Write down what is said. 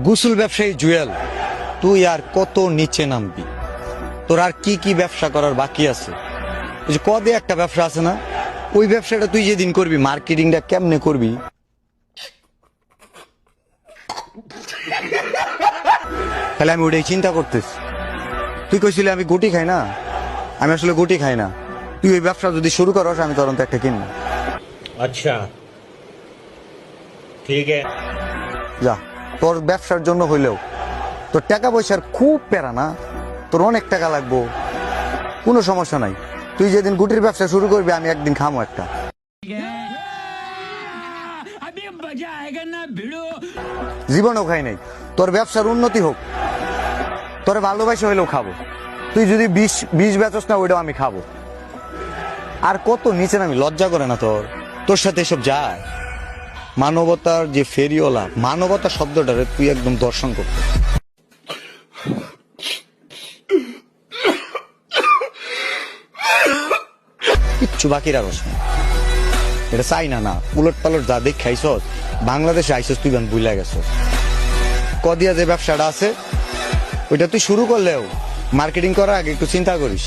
গোসল ব্যবসায়ী জুয়েল, তুই আর কত নিচে নামবি? তোর আর কি কি ব্যবসা করার বাকি আছে? ওই যে কদে একটা ব্যবসা আছে না, ওই ব্যবসাটা তুই যেদিন করবি, মার্কেটিংটা কেমনে করবি? তাহলে আমি ওটাই চিন্তা করতেছি। তুই কইছিলি আমি গুটি খাই না, আমি আসলে গুটি খাই না। তুই ওই ব্যবসা যদি শুরু করস, আমি তরন্ত একটা কিনবো। अच्छा ठीक है। যা, তোর ব্যবসার জন্য হইলেও তোর টাকা পয়সার খুব প্যারা না, তোর অনেক টাকা লাগবো, কোনো সমস্যা নাই। তুই যেদিন গুটির ব্যবসা শুরু করবি, আমি একদিন খামো একটা। জীবনেও খাই নাই। তোর ব্যবসার উন্নতি হোক, তোর ভালোবাসা হইলেও খাবো। তুই যদি বিষ বেচস না, ওইটাও আমি খাবো। আর কত নিচে নামি, লজ্জা করে না তোর? তোর সাথে এসব যায়? মানবতার যে ফেরিওয়ালা, মানবতা শব্দটারে তুই একদম দর্শন করতে। কিচ্ছু বাকি রাখস না। এটা চাই না, না উলট পালট যা দেখ খাইছ, বাংলাদেশে আইসস তুই গান ভুলে গেছস। কদিয়া যে ব্যবসাটা আছে, ওইটা তুই শুরু করলেও মার্কেটিং করার আগে একটু চিন্তা করিস।